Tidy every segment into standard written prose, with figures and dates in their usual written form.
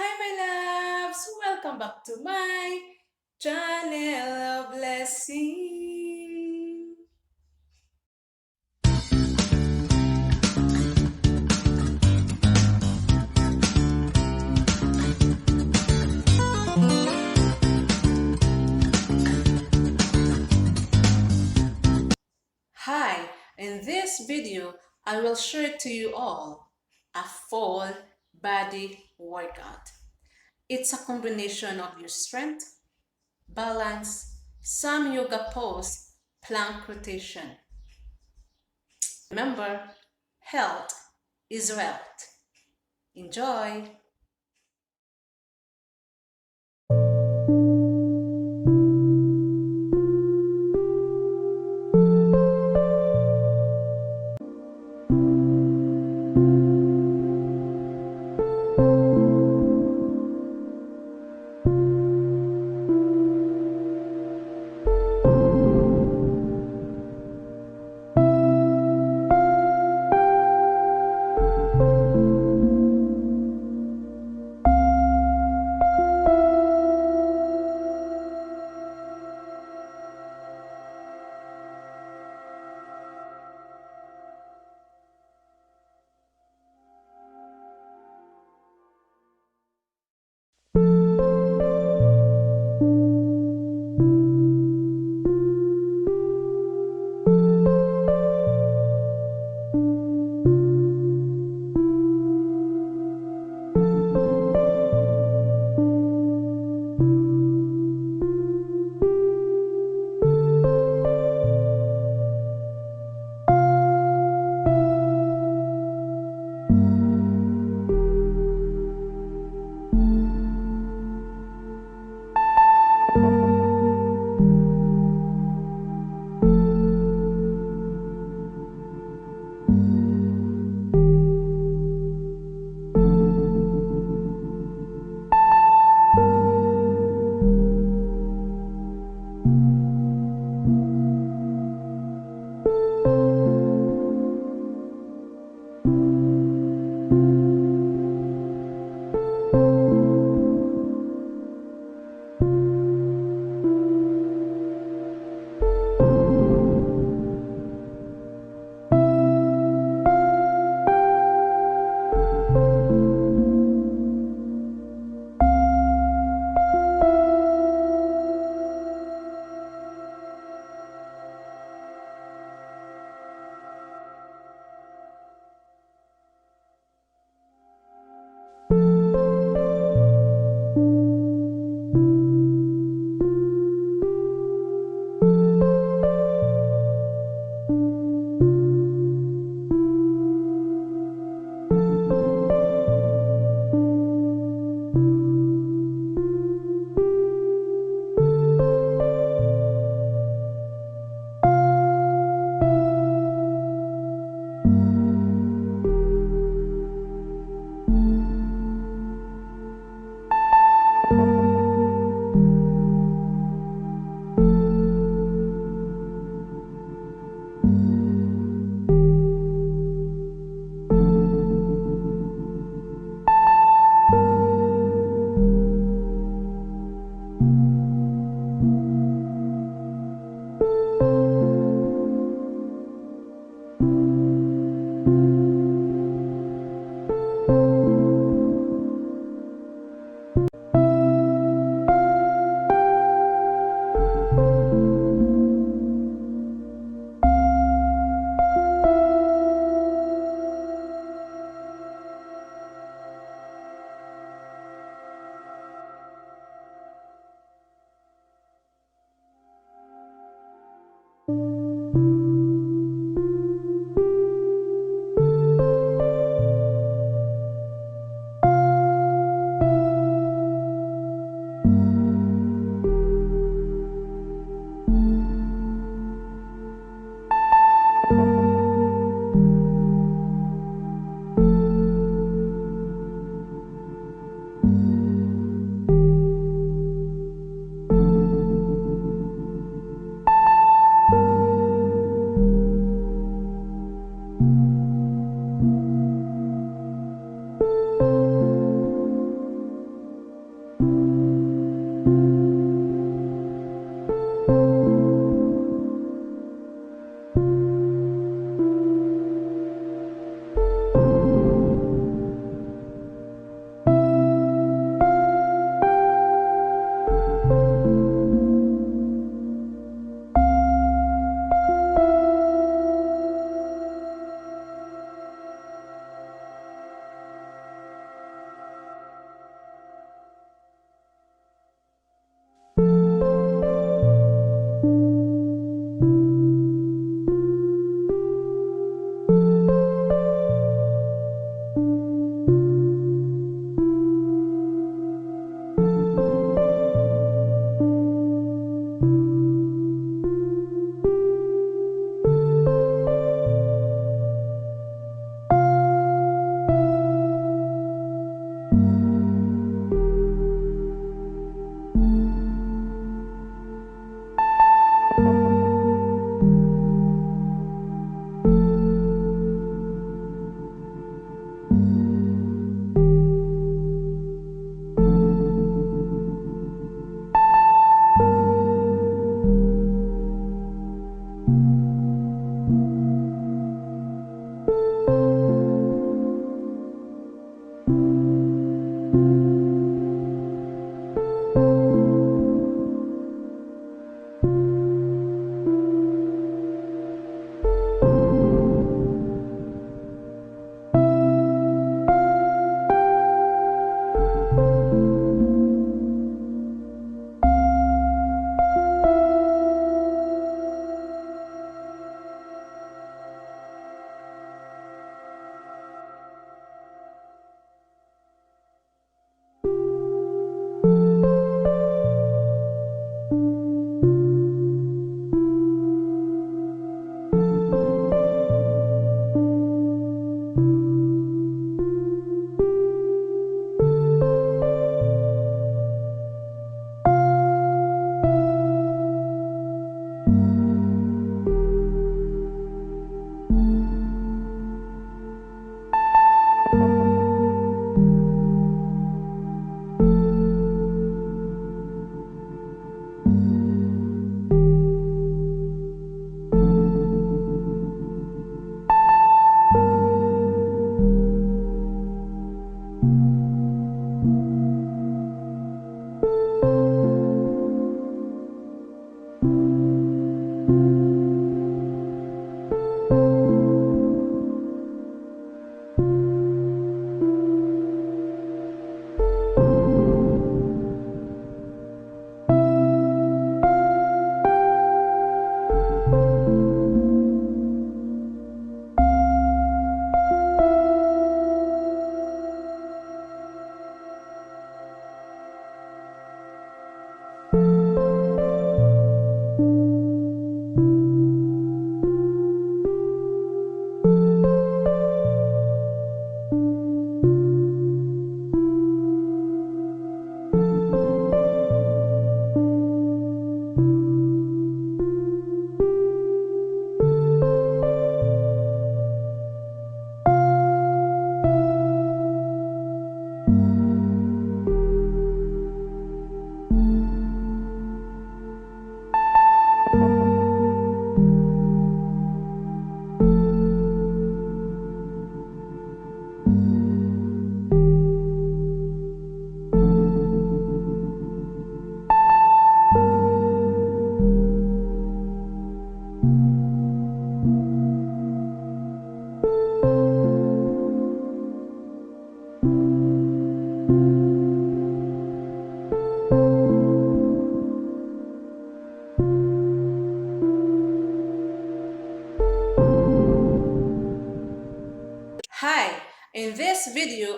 Hi my loves! Welcome back to my channel of blessing. Hi, in this video, I will share to you all a full body workout. It's a combination of your strength, balance, some yoga pose, plank rotation. Remember, health is wealth. Enjoy!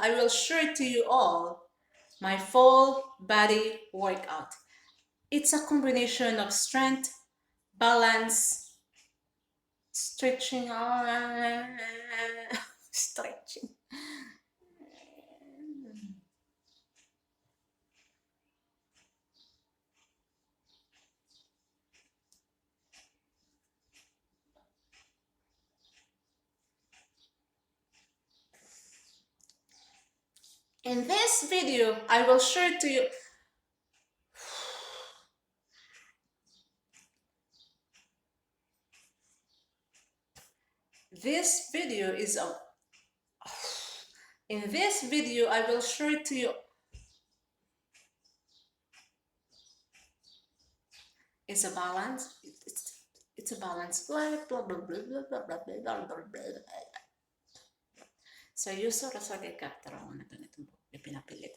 I will share to you all my full body workout. It's a combination of strength, balance, stretching, stretching. In this video, I will share to you this video is a in this video I will share to you it's a balance it's a balance blah blah blah blah blah blah blah blah blah blah. So you sort of capture ako na ito pinapilit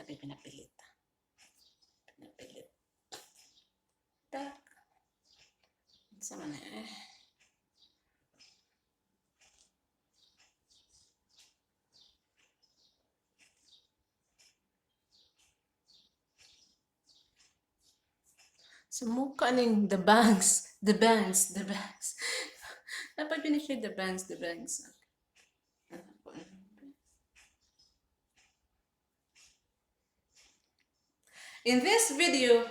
tak sama na sumuka ning the bangs dapat pinishare the bangs in this video.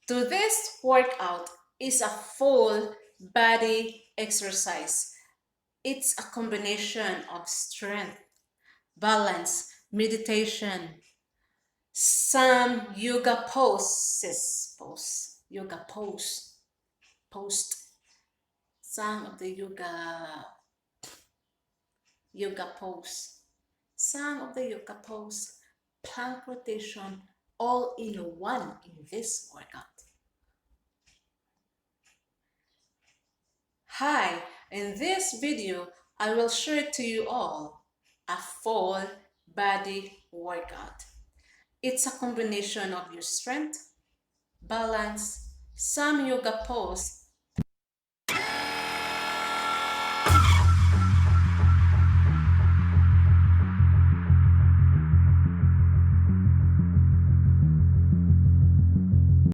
To this workout is a full body exercise. It's a combination of strength, balance, meditation, some yoga poses, some of the yoga pose, some of the yoga pose, plank rotation, all in one in this workout. Hi, in this video, I will share to you all a full body workout. It's a combination of your strength, balance, some yoga pose,